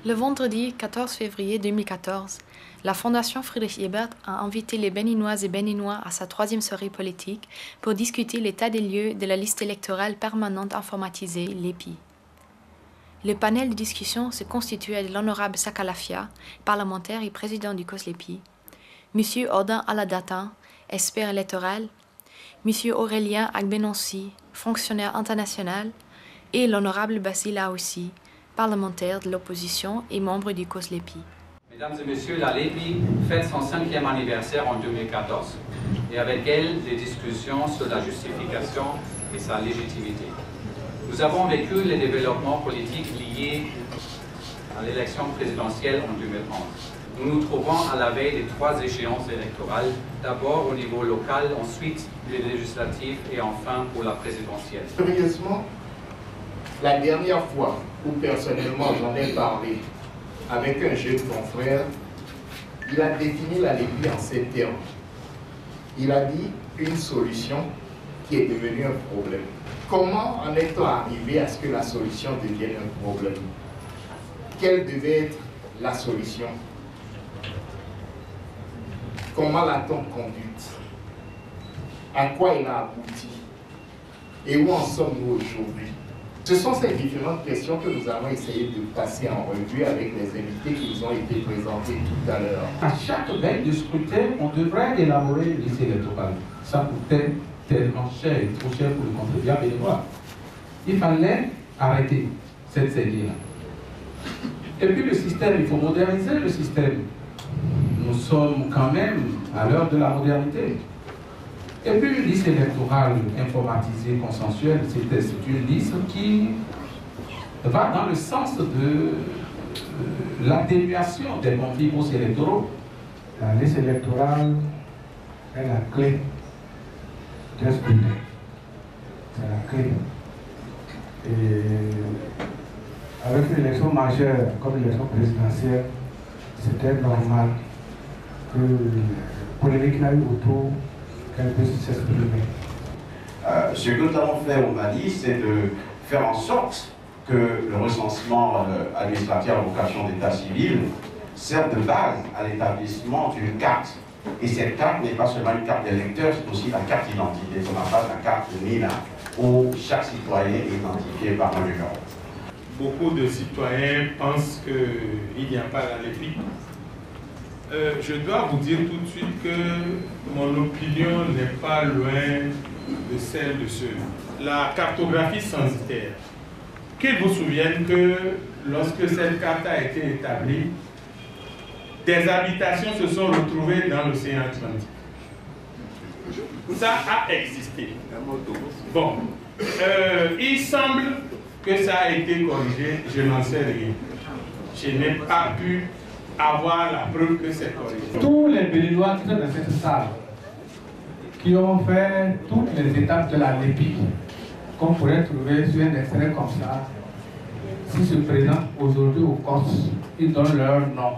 Le vendredi 14 février 2014, la Fondation Friedrich Ebert a invité les Béninoises et Béninois à sa troisième soirée politique pour discuter l'état des lieux de la liste électorale permanente informatisée, l'EPI. Le panel de discussion se constituait de l'honorable Sakalafia, parlementaire et président du COSLEPI, M. Odin Aladata, expert électoral, M. Aurélien Agbenonsi, fonctionnaire international, et l'honorable Basile Aoussi, parlementaire de l'opposition et membre du COSLEPI. Mesdames et messieurs, la LEPI fête son 5e anniversaire en 2014 et avec elle des discussions sur la justification et sa légitimité. Nous avons vécu les développements politiques liés à l'élection présidentielle en 2011. Nous nous trouvons à la veille des 3 échéances électorales, d'abord au niveau local, ensuite les législatives et enfin pour la présidentielle. Curieusement, la dernière fois où personnellement j'en ai parlé avec un jeune confrère, il a défini la LEPI en ces termes. Il a dit une solution qui est devenue un problème. Comment en est-on arrivé à ce que la solution devienne un problème? Quelle devait être la solution? Comment l'a-t-on conduite? À quoi elle a abouti? Et où en sommes-nous aujourd'hui? Ce sont ces différentes questions que nous avons essayé de passer en revue avec les invités qui nous ont été présentés tout à l'heure. À chaque veille de scrutin, on devrait élaborer une liste électorale. Ça coûtait tellement cher et trop cher pour le contribuable béninois. Il fallait arrêter cette saignée-là. Et puis le système, il faut moderniser le système. Nous sommes quand même à l'heure de la modernité. Et puis une liste électorale informatisée, consensuelle, c'est une liste qui va dans le sens de l'atténuation des conflits post-électoraux. La liste électorale est la clé d'un scrutin. C'est la clé. Et avec une élection majeure comme l'élection présidentielle, c'était normal que polémique qu'il y a eu autour qu'elle puisse s'exprimer. Ce que nous avons fait au Mali, c'est de faire en sorte que le recensement administratif à vocation d'état civil serve de base à l'établissement d'une carte. Et cette carte n'est pas seulement une carte d'électeur, c'est aussi la carte d'identité, ce qu'on appelle la carte de NINA, où chaque citoyen est identifié par un numéro. Beaucoup de citoyens pensent qu'il n'y a pas la LEPI. Je dois vous dire tout de suite que mon opinion n'est pas loin de celle de ceux. La cartographie censitaire, qu'il vous souvienne que lorsque cette carte a été établie, des habitations se sont retrouvées dans l'océan Atlantique. Ça a existé. Bon, il semble que ça a été corrigé, je n'en sais rien. Je n'ai pas pu avoir la preuve que c'est corrigé. Tous les Béninois qui sont dans cette salle, qui ont fait toutes les étapes de la LEPI, qu'on pourrait trouver sur un extrait comme ça, s'ils se présentent aujourd'hui au COS, ils donnent leur nom,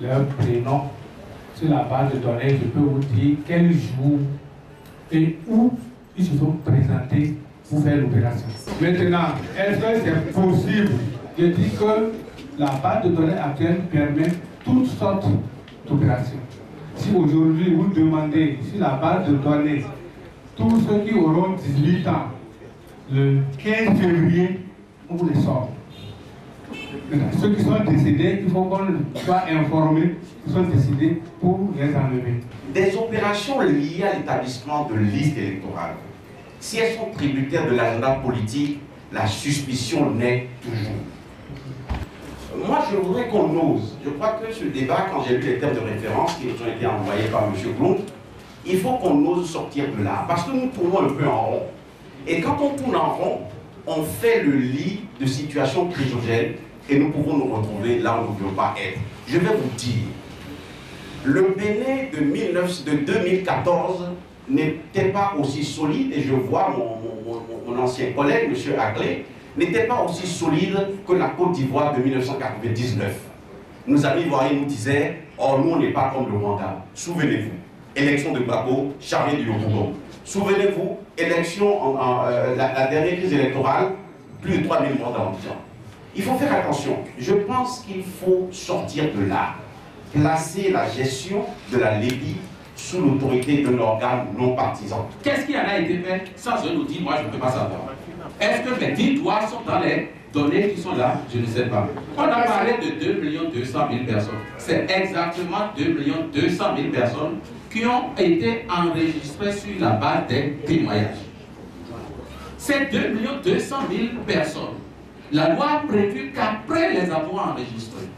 leur prénom. Sur la base de données, je peux vous dire quel jour et où ils se sont présentés pour faire l'opération. Maintenant, est-ce que c'est possible? Je dis que la base de données actuelle permet toutes sortes d'opérations. Si aujourd'hui vous demandez sur la base de données, tous ceux qui auront 18 ans, le 15 février, on vous les sort. Ceux qui sont décédés, il faut qu'on soit informé qu'ils sont décédés pour les enlever. Des opérations liées à l'établissement de listes électorales, si elles sont tributaires de l'agenda politique, la suspicion naît toujours. Moi, je voudrais qu'on ose. Je crois que ce débat, quand j'ai lu les termes de référence qui nous ont été envoyés par M. Blum, il faut qu'on ose sortir de là. Parce que nous tournons un peu en rond. Et quand on tourne en rond, on fait le lit de situations chrysogènes et nous pouvons nous retrouver là où nous ne devons pas être. Je vais vous dire, le Bénin de 2014 n'était pas aussi solide, et je vois mon ancien collègue, M. Aclé, n'était pas aussi solide que la Côte d'Ivoire de 1999. Nos amis ivoiriens nous disaient, oh, nous on n'est pas comme le Rwanda. Souvenez-vous, élection de Gbagbo, chargé du Yopougon. Souvenez-vous, élection, la dernière crise électorale, plus de 3000 morts dans l'Abidjan. il faut faire attention. Je pense qu'il faut sortir de là, placer la gestion de la Libye sous l'autorité d'un organe non partisan. Qu'est-ce qui en a été fait sans un outil? Moi, je ne peux pas savoir. Est-ce que les victoires sont dans les données qui sont là? Je ne sais pas. On a parlé de 2 200 000 personnes. C'est exactement 2 200 000 personnes qui ont été enregistrées sur la base des témoignages. Ces 2 200 000 personnes, la loi a prévu qu'après les avoir enregistrées,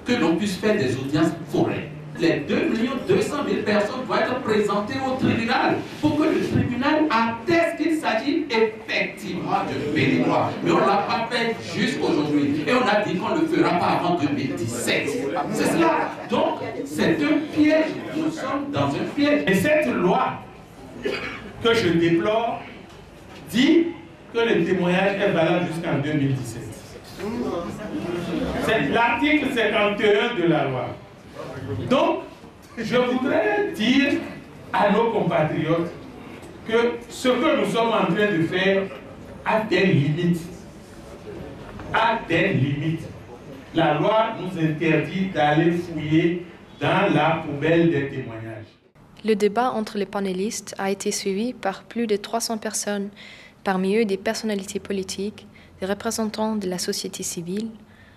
que l'on puisse faire des audiences foraines. Les 2 200 000 personnes doivent être présentées au tribunal pour que le tribunal atteste qu'il s'agit effectivement de Béninois. Mais on ne l'a pas fait jusqu'aujourd'hui. Et on a dit qu'on ne le fera pas avant 2017. C'est cela. Donc, c'est un piège. Nous sommes dans un piège. Et cette loi que je déplore dit que le témoignage est valable jusqu'en 2017. C'est l'article 51 de la loi. Donc, je voudrais dire à nos compatriotes que ce que nous sommes en train de faire a des limites. A des limites. La loi nous interdit d'aller fouiller dans la poubelle des témoignages. Le débat entre les panélistes a été suivi par plus de 300 personnes, parmi eux des personnalités politiques, des représentants de la société civile,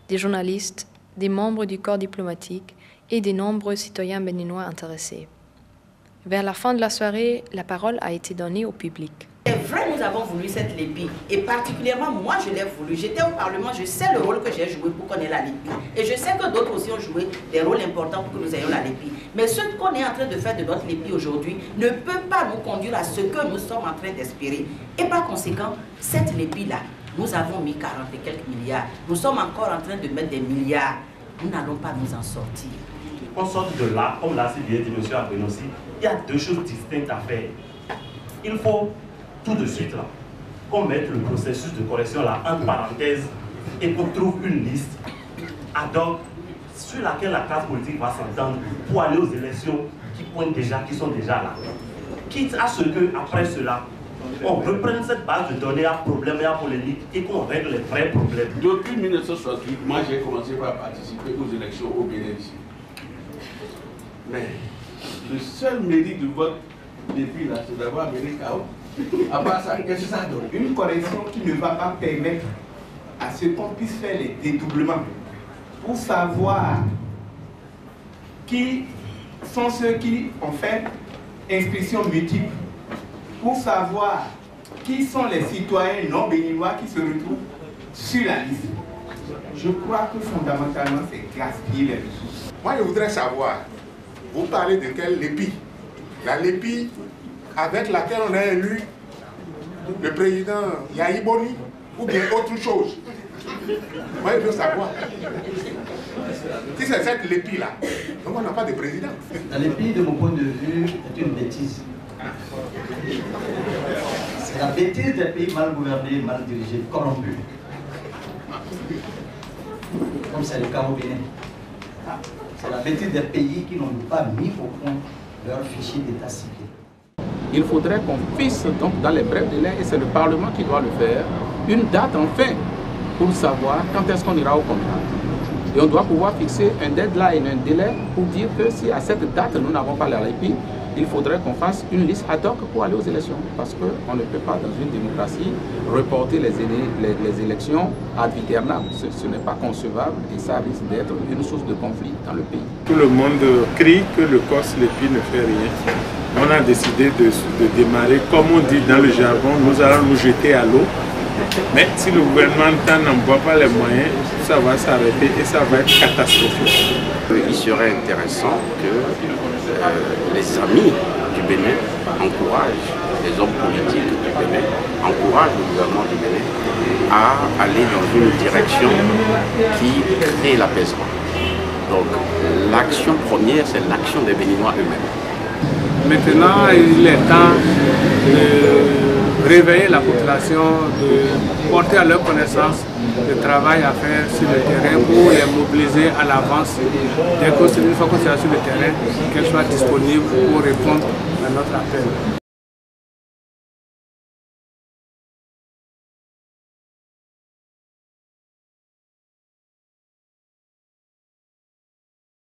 des journalistes, des membres du corps diplomatique et de nombreux citoyens béninois intéressés. Vers la fin de la soirée, la parole a été donnée au public. C'est vrai, nous avons voulu cette Libye, et particulièrement moi je l'ai voulu. J'étais au Parlement, je sais le rôle que j'ai joué pour qu'on ait la Libye. Et je sais que d'autres aussi ont joué des rôles importants pour que nous ayons la Libye. Mais ce qu'on est en train de faire de notre Libye aujourd'hui ne peut pas nous conduire à ce que nous sommes en train d'espérer. Et par conséquent, cette Libye-là, nous avons mis 40 et quelques milliards. Nous sommes encore en train de mettre des milliards. Nous n'allons pas nous en sortir. On sort de là, comme l'a si bien dit M. Abrenossi, il y a deux choses distinctes à faire. Il faut tout de suite là, qu'on mette le processus de correction là en parenthèse et qu'on trouve une liste ad hoc sur laquelle la classe politique va s'entendre pour aller aux élections qui sont déjà là. Quitte à ce que, après cela, on reprenne cette base de données à problème et à polémique et qu'on règle les vrais problèmes. Depuis 1968, moi j'ai commencé par participer aux élections au Bénin ici. Mais le seul mérite du vote depuis là, c'est d'avoir mené KO. À part ça, qu'est-ce que ça donne? Une correction qui ne va pas permettre à ce qu'on puisse faire les dédoublements pour savoir qui sont ceux qui ont fait inscription multiple, pour savoir qui sont les citoyens non béninois qui se retrouvent sur la liste. Je crois que fondamentalement, c'est gaspiller les ressources. Moi, je voudrais savoir, vous parlez de quelle Libye? La Libye avec laquelle on a élu le président Yahi Boni ou bien autre chose? Moi, je veux savoir. Si c'est cette Libye-là, donc on n'a pas de président. La Libye, de mon point de vue, est une bêtise. C'est la bêtise des pays mal gouvernés, mal dirigés, corrompus. Comme c'est le cas au Bénin. C'est la bêtise des pays qui n'ont pas mis au point leur fichier d'état civil. Il faudrait qu'on fixe donc dans les brefs délais, et c'est le Parlement qui doit le faire, une date enfin pour savoir quand est-ce qu'on ira au contrat. Et on doit pouvoir fixer un deadline, un délai pour dire que si à cette date nous n'avons pas la Libye, il faudrait qu'on fasse une liste ad hoc pour aller aux élections. Parce qu'on ne peut pas, dans une démocratie, reporter les élections ad vieternam. Ce n'est pas concevable et ça risque d'être une source de conflit dans le pays. Tout le monde crie que le COS Libye ne fait rien. On a décidé de démarrer, comme on dit dans le jargon, nous allons nous jeter à l'eau. Mais si le gouvernement n'envoie pas les moyens, ça va s'arrêter et ça va être catastrophique. Il serait intéressant que les amis du Bénin encouragent les hommes politiques du Bénin, encouragent le gouvernement du Bénin à aller dans une direction qui crée l'apaisement. Donc l'action première, c'est l'action des Béninois eux-mêmes. Maintenant, il est temps de réveiller la population, de porter à leur connaissance le travail à faire sur le terrain pour les mobiliser à l'avance. Dès qu'une fois qu'on sera sur le terrain, qu'elles soient disponibles pour répondre à notre appel.